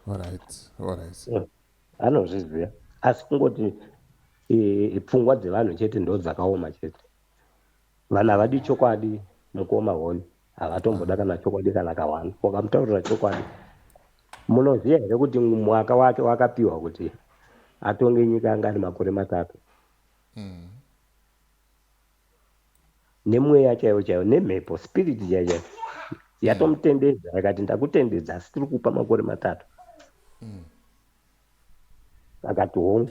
All right. Anozviziva asi kungoti pfungwa dzevanhu chete ndo dzakaoma chete. Vanhu havadi chokwadi mukoma honi, havatomboda kana chokwadi kana kawani. Wakamutaurira chokwadi, munoziva here kuti mwaka wake wakapiwa kuti atonge nyika anga ari makore 3 nemweya chaiwo chaiwo nemhepo spiriti chaiyo yatomutendedza akati ndakutendedza asi tiri kupa makore 3. Akati hongu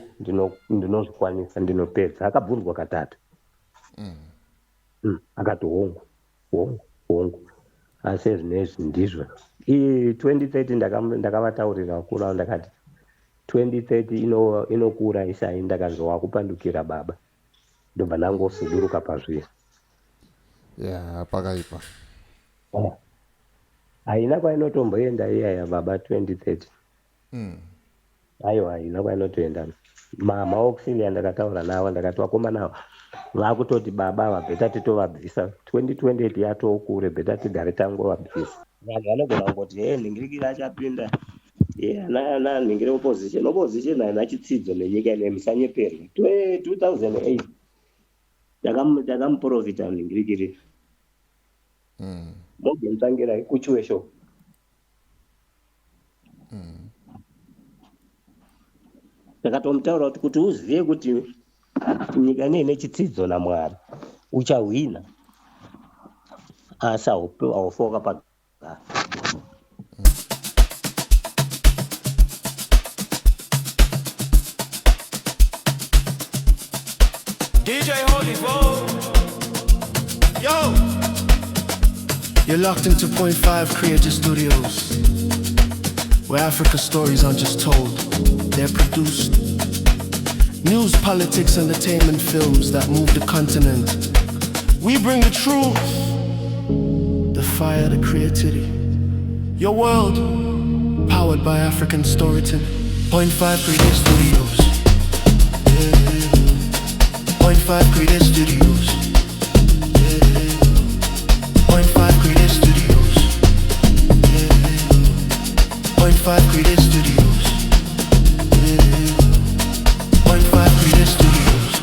ndinozvikwanisa ndinopedza. Akabvunzwa katatu. Akati hongu asi zvinezvi ndizvo. 2030 ndakavataurira vakuru avo ndakati 2030 inokura isai ndakanzi wakupandukira baba, ndobva nangosuduruka pazviya. Pakaipa haina kwainotomboenda iyaya baba 2030. Aiwa, haina kwainotoenda. Maauxilia ndakataura navo ndakati vakomana avo vakutoti baba vabheta titovabvisa 2028 yatokure bheta tigare tangovabvisa. Vanhu vanogona kungoti nhingirikira achapinda ana nhingire opposition haina chitsidzo nenyika ine musanyeperi. 2008 takamuprofita nhingirikiri mogensangira ikuchiwe sho. Takatomutaura kuti uzive kuti nyika ine chitsidzo naMwari uchahwina asi haufoka pagara. DJ Holy Vogue. Yo! You're locked into Point 5 Creative Studios, where Africa's stories aren't just told, they're produced. News, politics, entertainment, films that move the continent. We bring the truth, the fire, the creativity. Your world, powered by African storytelling. Point 5 Creative Studios. Point 5 Creative Studios. Point 5 Creative Studios. Point 5 Creative Studios. Point 5 Creative Studios.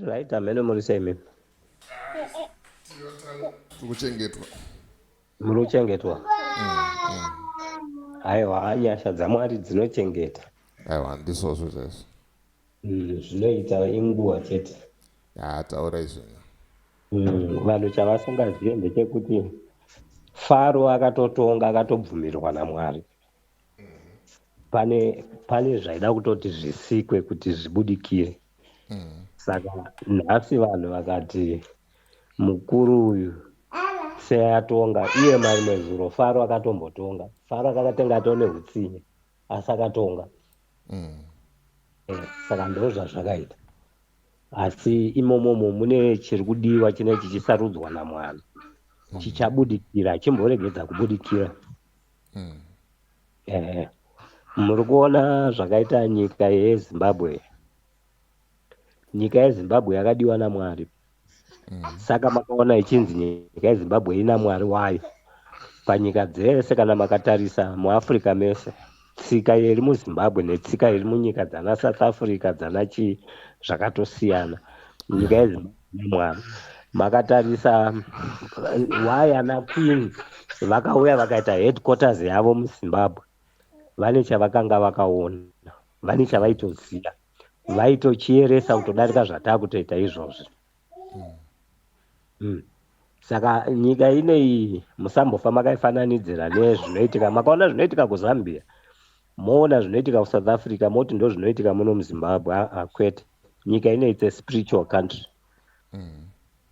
Right, amene muliseme. Muruchengetwa. Aiwa, nyasha dzamwari dzinochengeta. Aiwa, ndisozvo zvese. Zvinoita inguva chete. Taura izvona. Vanhu chavasingazive ndechekuti Faro akatotonga akatobvumirwa naMwari. Pane zvaida kutoti zvisikwe kuti zvibudikire. Saka nhasi vanhu vakati mukuru uyu seatonga iye marimwe zuro Faro akatombotonga. Faro akakatenga atone hutsinye asi akatonga. Saka ndo zvazvakaita. Asi imomomo mune chiri kudiwa chinechi chisarudzwa naMwari. Chichabudikira, chimboregedza kubudikira. Muri kuona zvakaita nyika yeZimbabwe. Nyika yeZimbabwe yakadiwa naMwari. Saka makaona ichinzi nyika yeZimbabwe ina Mwari wayo. Panyika dzese kana makatarisa muAfrica mese, tsika iri muZimbabwe netsika iri munyika dzana South Africa dzana chi zvakatosiyana. Nyika yeZimbabwe naMwari. Makatarisa wayana Queen vakauya vakaita headquarters yavo muZimbabwe. Vane chavakanga vakaona, vane chavaitoziva, vaitochieresa kutodarika zvatakutoita izvozvi. Saka nyika ineyi musambofa makaifananidzira nezvinoitika. Makaona zvinoitika kuZambia, moona zvinoitika kuSouth Africa, moti ndo zvinoitika muno muZimbabwe. Kwete, nyika ineyi it's a spiritual country.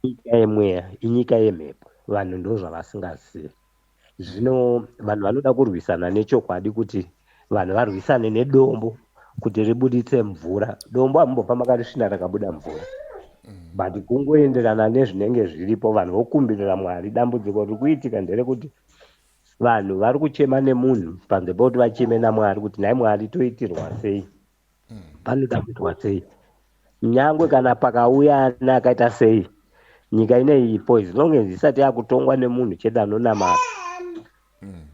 Nyika yemweya, inyika yemhepo. Vanhu ndo zvavasingazivi. Zvino vanhu vanoda kurwisana nechokwadi kuti vanhu varwisane nedombo kuti ribuditse mvura. Dombo hamumbobva makarisvina rakabuda mvura. But kungoenderana nezvinenge zviripo vanhu vokumbirira Mwari. Dambudziko riri kuitika nderekuti vanhu vari kuchema nemunhu panze pekuti vacheme naMwari kuti nhai Mwari toitirwa sei. Panoda kuitwa sei. Nyangwe kana pakauya ana akaita sei, nyika ineyi ipo as long as isati yakutongwa nemunhu chete anonamata.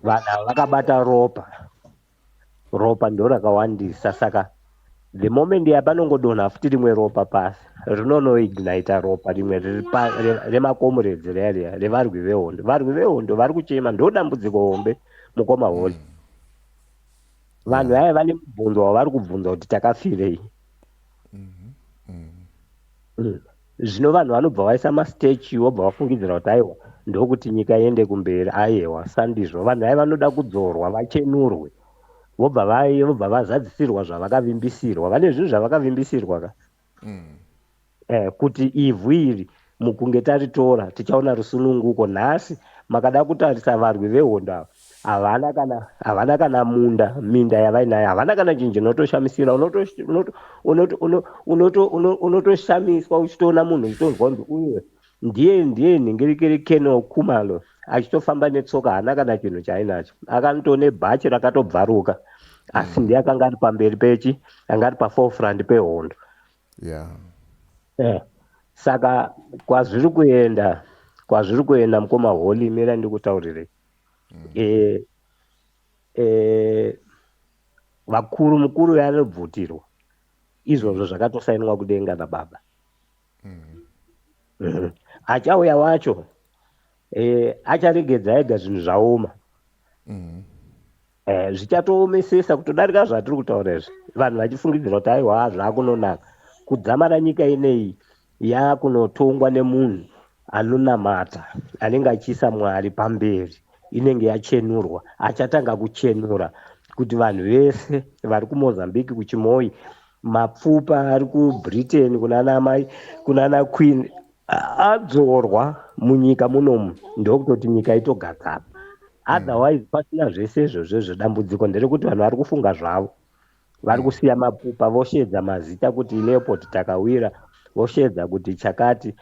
vanhu vakabata ropa ndo rakawandisa. Saka the moment yapanongodonha futi rimwe ropa pasi rinonoignita ropa rimwe remakomrades riya revarwi vehondo. Varwi vehondo vari kuchema, ndo dambudziko hombe mukoma holi. Vanhu vaya vane mubvunzo wavari kubvunza kuti takafirei. Zvino vanhu vanobva vaisa mastatue vobva vafungidzira kuti aiwa ndokuti nyika iende kumberi. Aiwa, sandizvo. Vanhu vaya vanoda kudzorwa vachenurwe, vobva vazadzisirwa zvavakavimbisirwa. Vane zvinhu zvavakavimbisirwa ka kuti ivhu iri mukunge taritora tichaona rusununguko. Nhasi makada kutarisa varwi vehondo ava havana kana minda yavainayo, havana kana chinhu chinotoshamisira. Unotoshamiswa uchitoona munhu uchitonzwa kuti uyu ndiye nhingerikeri Colonel Khumalo achitofamba netsoka, haana kana chinhu chaainacho. Akanto nebhachi rakatobvaruka, asi ndiye akanga ari pamberi pechi, anga ari paforefront pehondo. Saka kwazviri kuenda mukoma holi, mira ndikutaurirei. Mukuru yanobvutirwa, izvozvo zvakatosainwa kudenga nababa. Achauya wacho acharegedza ega zvinhu zvaoma. Zvichatoomesesa kutodarika zvatiri kutaura izvi, vanhu vachifungidzira kuti aiwa zvaakunonaka. Kudzamara nyika ineyi yaakunotongwa nemunhu anonamata, anenge achiisa Mwari pamberi. Inenge yachenurwa, achatanga kuchenura kuti vanhu vese vari kuMozambique, kuChimoi, mapfupa ari kuBritain kunana Queen adzorwa munyika munomu, ndokutoti nyika itogadzama. Otherwise pasina zvese izvozvo zvedambudziko nderekuti vanhu vari kufunga zvavo. Vari kusiya mapfupa, voshedza mazita kuti Leopold Takawira, voshedza kuti chakati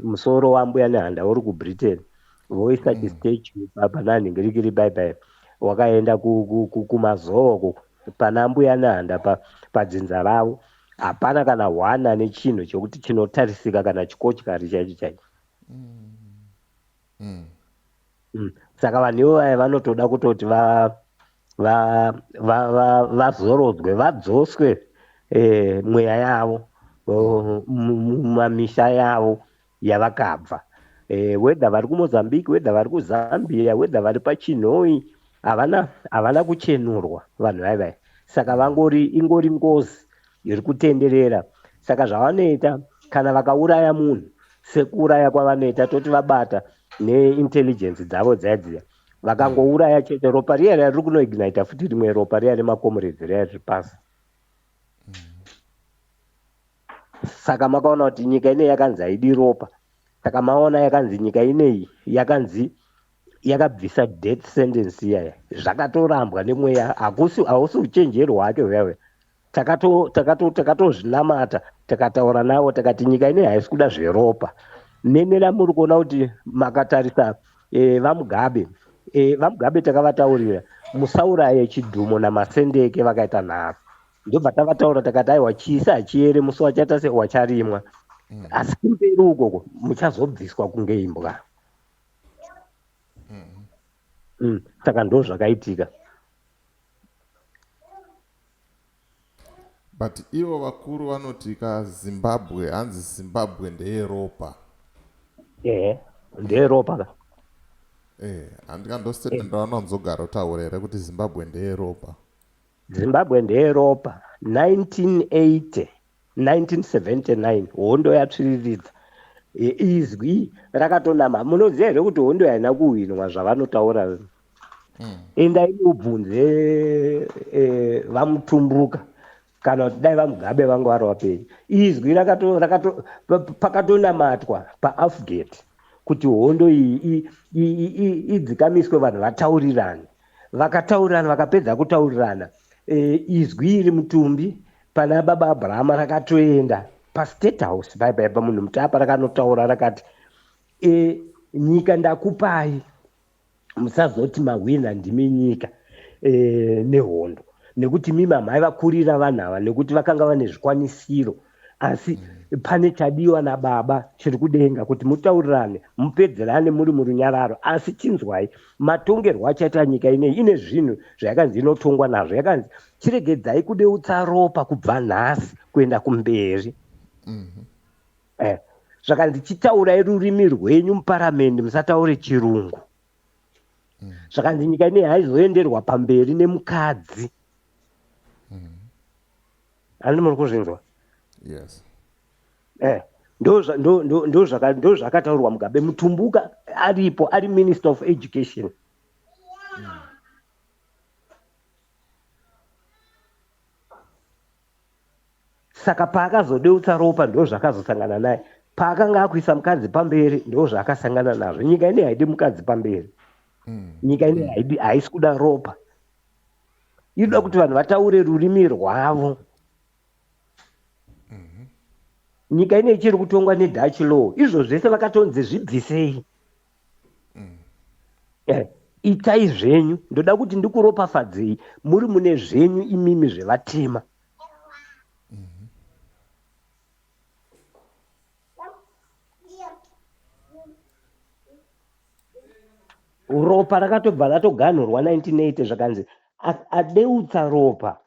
musoro wambuya nehanda uri kuBritain, voisa chistatue pana nhingerikiri bye wakaenda kumazoo pana mbuya nehanda padzinza ravo. Hapana kana hwana nechinhu chokuti chinotarisika kana chikotyari chaicho chaicho. Saka vanhu ivo vaya vanotoda kutoti vazorodzwe, vadzoswe mweya yavo mumamisha yavo yavakabva. Wedha vari kuMozambique, wedha vari kuZambia, wedha vari paChinoi, havana kuchenurwa vanhu vaya. Saka ingori ngozi iri kutenderera. Saka zvavanoita kana vakauraya munhu, sekuuraya kwavanoita toti vabata neintelligence dzavo dziya, vakangouraya chete, ropa riya riri kunoignita futi rimwe ropa riya remakomrades riya riri pasi. Saka makaona kuti nyika ineyi yakanzi haidi ropa. Saka maona yakanzi nyika ineyi yakabvisa death sentence iyaya. Zvakatorambwa nemweya, hausi uchenjeri hwake hwewe. Takatozvinamata, takataura navo, takati nyika ineyi haisi kuda zveropa. Nemera muri kuona kuti makatarisa vaMugabe takavataurira, musauraye Chidhumo naMasendeke vakaita nharo. Ndobva tavataura takati aiwa chisa hachiere musi wachata wacharimwa. Asi kumberi ukoko muchazobviswa kunge imbwa. Saka ndo zvakaitika. But ivo vakuru vanoti kaZimbabwe, hanzi Zimbabwe ndeyeropa. Ndeyeropa ka. Handikandoseti ndavanonzogara utaura here kuti Zimbabwe ndeyeropa. Zimbabwe ndeyeropa. 1979 hondo yatsviriridza. Izwi rakatonama. Munoziva here kuti hondo haina kuhwinwa zvavanotaura. Endai mubvunze vamutumbuka kana kuti dai vaMugabe vangu vari wapei. Izwi pakatonamatwa paAfgate kuti hondo iyi idzikamiswe, vanhu vataurirane. Vakataurirana, vakapedza kutaurirana, izwi iri Mutumbi pana baba Abrahama rakatoenda paState House pamunhu Mutapa, rakanotaura rakati nyika ndakupai, musazoti mahwina ndimi nyika nehondo, nekuti mimi hamai vakurira vanhu ava, nekuti vakanga vane zvikwanisiro asi pane chadiwa nababa chiri kudenga kuti mutaurirane mupedzerane muri murunyararo. Asi chinzwai, matongerwo achaita nyika ineyi ine zvinhu zvayakanzi inotongwa nazvo. Yakanzi chiregedzai kudeutsa ropa kubva nhasi kuenda kumberi. Zvakanzi chitaurai rurimi rwenyu muparamende, musataure chirungu. Zvakanzi nyika ineyi haizoenderwa pamberi nemukadzi. Ani muri kuzvinzwa? Yes. Ndo zvakataurwa Mugabe. Mutumbuka aripo, ari Minister of Education. Saka paakazodeutsa ropa ndo zvakazosangana naye. Paakanga akuisa mukadzi pamberi ndo zvakasangana nazvo. Nyika ineyi haidi mukadzi pamberi. Nyika ineyi haisi kuda ropa. Inoda kuti vanhu vataure rurimi rwavo. Nyika ineyi ichiri kutongwa neDutch law. Izvo zvese vakatonzi zvibvisei. Itai zvenyu. Ndoda kuti ndikuropafadzei muri mune zvenyu imimi zvevatema. Ropa rakatobva ratoganhurwa 1980 zvakanzi adeutsa ropa.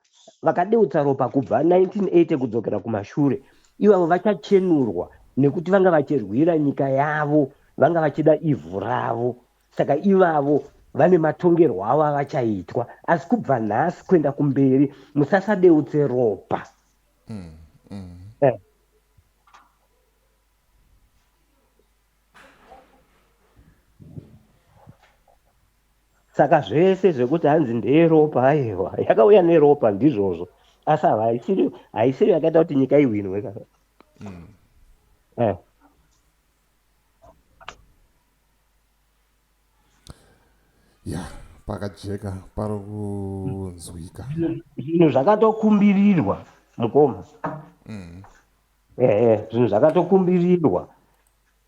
Vakadeutsa ropa kubva 1980 kudzokera kumashure. Ivavo vachachenurwa nekuti vanga vachirwira nyika yavo, vanga vachida ivhu ravo. Saka ivavo vane matongerwo avo avachaitwa. Asi kubva nhasi kuenda kumberi musasadeutse ropa. Saka zvese zvekuti hanzi ndeyeropa, aiwa yakauya neropa ndizvozvo. Asi haisiri yakaita kuti nyika ihwinwe kana. Pakajeka pari kunzwika. Zvinhu zvakatokumbirirwa mukoma. Zvinhu zvakatokumbirirwa.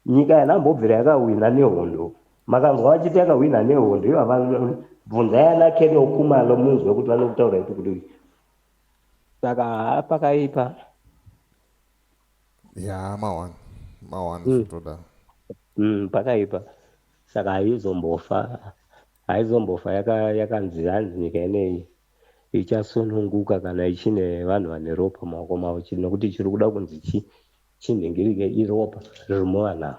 Nyika yanhambobvira yakahwina nehondo. Makanzwa vachiti yakahwina nehondo, ivo bvunzai ana Kenny Okumalo munzwe kuti vanokutaura kuti kudii. Saka pakaipa. Mawani zvitoda. Pakaipa. Saka haizombofa yakanzi hanzi nyika ineyi ichasununguka kana ichine vanhu vane ropa maoko mavo, nokuti chiri kuda kunzi chinhingirike iropa riri vanhu.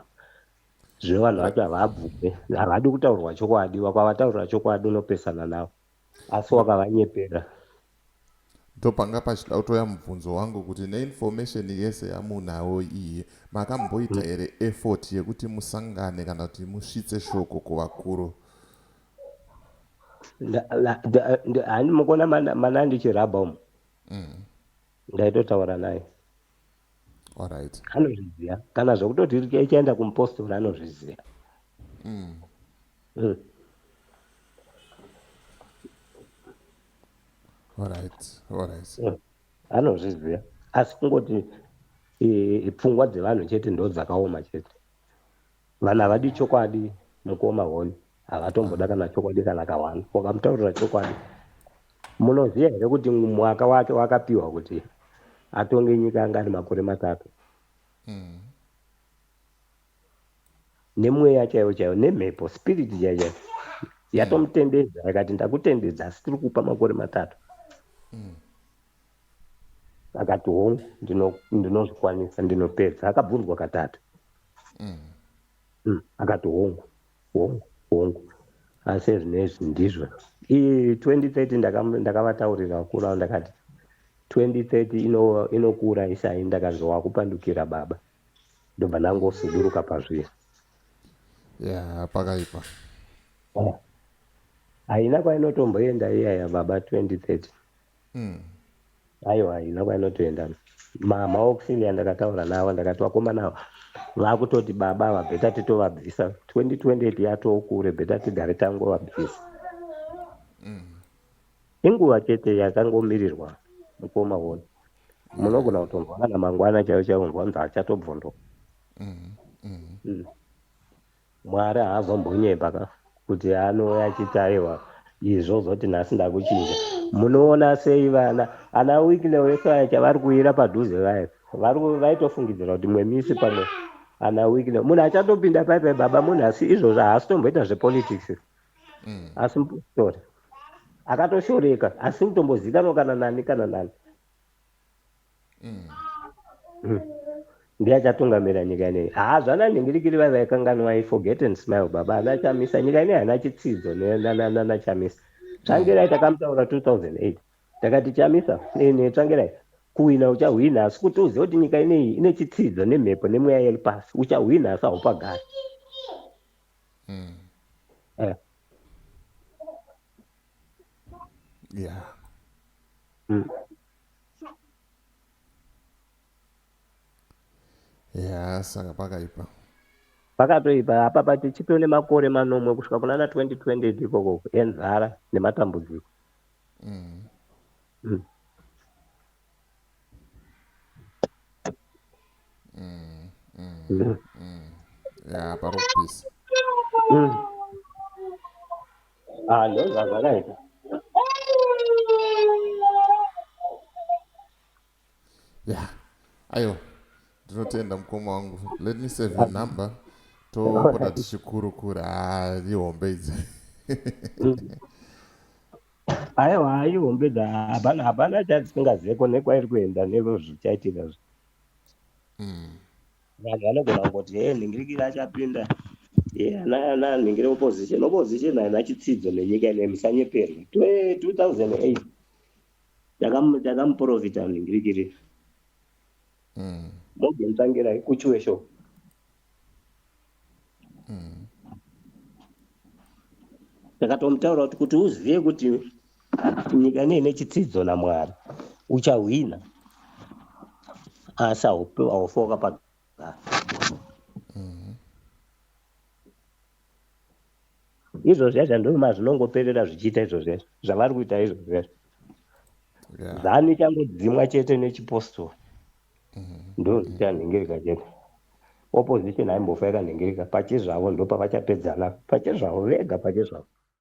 Zvino vanhu vacho havabvume, havadi kutaurwa chokwadi. Wakavataurira chokwadi unopesana navo, asi wakavanyepera. Ndopanga pachida kutoya mubvunzo wangu kuti neinformation yese yamunawo iyi makamboita here effort yekuti musangane kana kuti musvitse shoko kuvakuru? Hani mukona mana ndichirabha umu ndaitotaura naye. Alright. Anozviziva kana zvokutoti ichaenda kumupostori anozviziva. Alright. Anozviziva asi kungoti pfungwa dzevanhu chete ndo dzakaoma chete. Vanhu havadi chokwadi mukoma honi, havatomboda kana chokwadi kana kawana. Wakamutaurira chokwadi, munoziva here kuti mwaka wake wakapiwa kuti atonge nyika anga ari makore 3. Nemweya chaiwo nemhepo spirit chaiyo yatomutendedza, yakati ndakutendedza asi tiri kupa makore 3. Akati hongu ndinozvikwanisa, ndinopedza. Akabvunzwa katatu. Akati hongu asi zvinezvi ndizvo. 2030 ndakavataurira vakuru avo ndakati 2030 inokura isai ndakanzwa kupandukira baba, ndobva nangosuduruka pazviri. Pakaipa. Haina kwainotomboenda iyaya baba 2030. Aiwa, haina kwainotoenda. Mama auxiliary ndakataura navo ndakati vakomana avo vakutoti baba ava bheta titovabvisa 2028 yatokure, bheta tigare tangovabvisa. Inguva chete yakangomirirwa mukoma woni. Munogona kutonzwa kana mangwana chaiwo nzwanzi achatobvondoka. Mwari haazombonyepaka kuti anouya achiti aiwa izvozvoti nhasi ndakuchinja. Munoona sei vana ana weekly wekaya chavari kuira padhuze vaye vaitofungidzira kuti mwe misi pamwe ana weakness munhu achatopinda paipai baba munhu asi izvozvo haasitomboita zvepolitics asi mupositori akatoshoreka asi kutombozikanwa kana nani ndiye achatungamira nyika ineyi zvana ndingirikiri vai vaikanganwa forget and smile baba ana chamisa nyika ineyi hana chitsidzo nana chamisa tsvangirai takamutaura 2008 takati chamisa tsvangirai kuhwina uchahwina asi kuti uzive kuti nyika ineyi ine chitsidzo nemhepo nemweya iri pasi uchahwina asi haupagari saka pakaipa pakatoipa apa tichitone makore manomwe kusvika kunana 2020 ikoko enzara nematambudziko parokupisa ndozvazvakaita aiwa ndinotenda mukoma wangu let me save your number topota tichikurukura ihombe idzi aiwa ihombe idzi hapana chatisingazeko nekwairi kuenda nezvichaitika vanhu vanogona kungoti nhingirikiri achapinda ana nhingire opposition haina chitsidzo nenyika ine musanyeperwe 2008 takamuprofita nhingirikiri mogentangira kuchiwe show takatomutaura kuti uzive kuti nyika ineyi ine chitsidzo naMwari uchahwina asi haufoka pagara izvozvo ndoma zvinongoperera zvichiita izvozvo zvavari kuita izvozvo zani changodzimwa chete nechipostori ndo zichanhingirika chete opposition haimbofa yakanhingirika pachezvavo ndo pavachapedzana pachezvavo vega pachezvavo